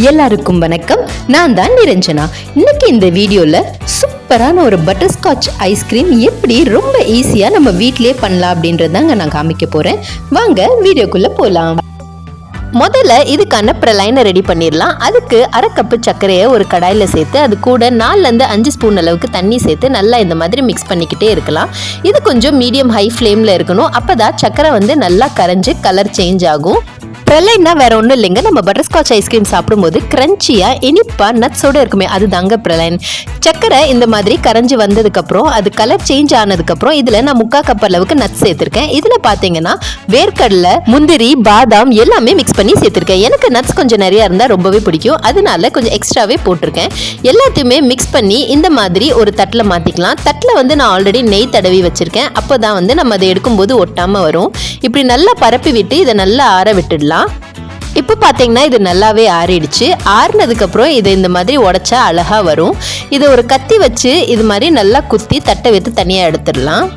எல்லாருக்கும் வணக்கம். நான் தான் நிரஞ்சனா. இன்னைக்கு இந்த வீடியோல சூப்பரான ஒரு பட்டர்ஸ்காட்ச் ஐஸ்கிரீம் எப்படி ரொம்ப ஈஸியா நம்ம வீட்டிலே பண்ணலாம் அப்படின்றதாங்க நான் காமிக்க போறேன். வாங்க வீடியோக்குள்ள போலாம். முதல்ல இதுக்கான பிரலைனை ரெடி பண்ணிடலாம். அதுக்கு அரை கப்பு சர்க்கரையை ஒரு கடாயில் சேர்த்து அது கூட 4லேருந்து 5 ஸ்பூன் அளவுக்கு தண்ணி சேர்த்து நல்லா இந்த மாதிரி மிக்ஸ் பண்ணிக்கிட்டே இருக்கலாம். இது கொஞ்சம் மீடியம் ஹை ஃப்ளேமில் இருக்கணும். அப்போ தான் சர்க்கரை நல்லா கரைஞ்சி கலர் சேஞ்ச் ஆகும். பிரலைன்னா வேற ஒன்றும் இல்லைங்க, நம்ம பட்டர்ஸ்காட்ச் ஐஸ்கிரீம் சாப்பிடும்போது கிரன்ச்சியா இனிப்பா நட்ஸோட இருக்குமே அது தாங்க பிரலைன். சக்கரை இந்த மாதிரி கரைஞ்சி வந்ததுக்கப்புறம் அது கலர் சேஞ்ச் ஆனதுக்கப்புறம் இதில் நான் 3/4 கப் அளவுக்கு நட்ஸ் சேர்த்துருக்கேன். இதில் பார்த்தீங்கன்னா வேர்க்கடலை, முந்திரி, பாதாம் எல்லாமே மிக்ஸ் பண்ணி சேர்த்துருக்கேன். எனக்கு நட்ஸ் கொஞ்சம் நிறையா இருந்தால் ரொம்பவே பிடிக்கும், அதனால கொஞ்சம் எக்ஸ்ட்ராவே போட்டிருக்கேன். எல்லாத்தையுமே மிக்ஸ் பண்ணி இந்த மாதிரி ஒரு தட்டில் மாற்றிக்கலாம். தட்டில் நான் ஆல்ரெடி நெய் தடவி வச்சுருக்கேன். அப்போ தான் நம்ம அதை எடுக்கும்போது ஒட்டாமல் வரும். இப்படி நல்லா பரப்பி விட்டு இதை நல்லா ஆற விட்டுடலாம். இப்போ பார்த்தீங்கன்னா இது நல்லாவே ஆறிடுச்சு. ஆறினதுக்கப்புறம் இதை இந்த மாதிரி உடைச்சா அழகாக வரும். இதை ஒரு கத்தி வச்சு இது மாதிரி நல்லா குத்தி தட்டை வைத்து தனியாக எடுத்துடலாம்.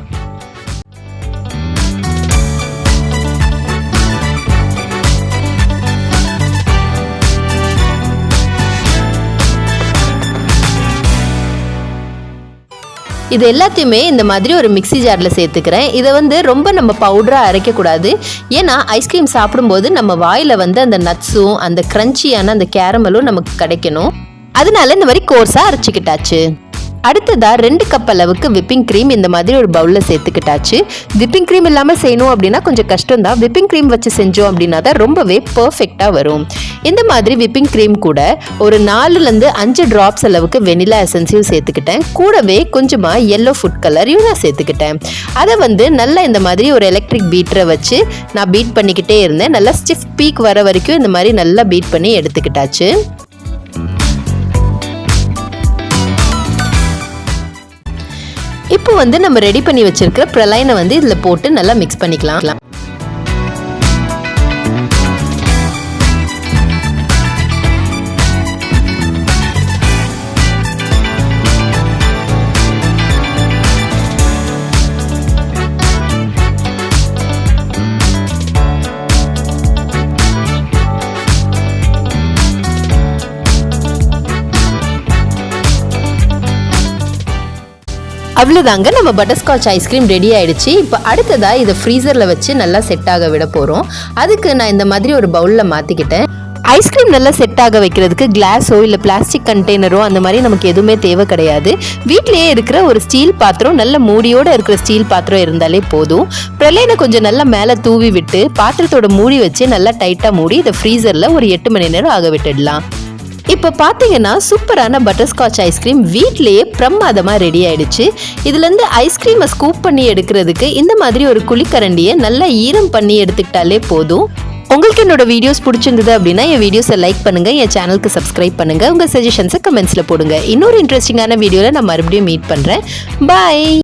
இது எல்லாத்தையுமே இந்த மாதிரி ஒரு மிக்ஸி ஜாரில் சேர்த்துக்கிறேன். இதை ரொம்ப நம்ம பவுடராக அரைக்கக்கூடாது. ஏன்னா ஐஸ்கிரீம் சாப்பிடும்போது நம்ம வாயில் அந்த நட்ஸும் அந்த க்ரன்ச்சியான அந்த கேரமலும் நமக்கு கிடைக்கணும். அதனால இந்த மாதிரி கோர்ஸாக அரைச்சிக்கிட்டாச்சு. அடுத்ததாக 2 கப் அளவுக்கு விப்பிங் க்ரீம் இந்த மாதிரி ஒரு பவுலில் சேர்த்துக்கிட்டாச்சு. விப்பிங் க்ரீம் இல்லாமல் செய்யணும் அப்படின்னா கொஞ்சம் கஷ்டம் தான். விப்பிங் க்ரீம் வச்சு செஞ்சோம் அப்படின்னா தான் ரொம்பவே பர்ஃபெக்டாக வரும். இந்த மாதிரி விப்பிங் க்ரீம் கூட ஒரு 4லேருந்து 5 ட்ராப்ஸ் அளவுக்கு வெனிலா எசன்ஸையும் சேர்த்துக்கிட்டேன். கூடவே கொஞ்சமாக எல்லோ ஃபுட் கலரையும் நான் சேர்த்துக்கிட்டேன். அதை நல்லா இந்த மாதிரி ஒரு எலக்ட்ரிக் பீட்டரை வச்சு நான் பீட் பண்ணிக்கிட்டே இருந்தேன். நல்லா ஸ்டிஃப் பீக் வர வரைக்கும் இந்த மாதிரி நல்லா பீட் பண்ணி எடுத்துக்கிட்டாச்சு. இப்போ நம்ம ரெடி பண்ணி வச்சிருக்கிற பிரலைனை இதில் போட்டு நல்லா மிக்ஸ் பண்ணிக்கலாம். அவ்வளோதாங்க, நம்ம பட்டர்ஸ்காட்ச் ஐஸ்கிரீம் ரெடி ஆகிடுச்சு. இப்போ அடுத்ததாக இதை ஃப்ரீசரில் வச்சு நல்லா செட் ஆக விட போகிறோம். அதுக்கு நான் இந்த மாதிரி ஒரு பவுலில் மாற்றிக்கிட்டேன். ஐஸ்கிரீம் நல்லா செட் ஆக வைக்கிறதுக்கு கிளாஸோ இல்லை பிளாஸ்டிக் கண்டெய்னரோ அந்த மாதிரி நமக்கு எதுவுமே தேவை கிடையாது. வீட்டிலேயே இருக்கிற ஒரு ஸ்டீல் பாத்திரம், நல்ல மூடியோடு இருக்கிற ஸ்டீல் பாத்திரம் இருந்தாலே போதும். பிரலைனை கொஞ்சம் நல்லா மேலே தூவி விட்டு பாத்திரத்தோட மூடி வச்சு நல்லா டைட்டாக மூடி இதை ஃப்ரீசரில் ஒரு 8 மணி நேரம் ஆக விட்டுடலாம். இப்போ பார்த்தீங்கன்னா சூப்பரான பட்டர்ஸ்காட்ச் ஐஸ்கிரீம் வீட்டிலேயே பிரமாதமாக ரெடி ஆயிடுச்சு. இதுலேருந்து ஐஸ்கிரீமை ஸ்கூப் பண்ணி எடுக்கிறதுக்கு இந்த மாதிரி ஒரு குழிக்கரண்டியை நல்லா ஈரம் பண்ணி எடுத்துக்கிட்டாலே போதும். உங்களுக்கு என்னோட வீடியோஸ் பிடிச்சிருந்தது அப்படின்னா என் வீடியோஸை லைக் பண்ணுங்கள், என் சேனலுக்கு சப்ஸ்கிரைப் பண்ணுங்கள், உங்கள் சஜஷன்ஸை கமெண்ட்ஸில் போடுங்க. இன்னொரு இன்ட்ரெஸ்டிங்கான வீடியோவில் நான் மறுபடியும் மீட் பண்ணுறேன். பாய்.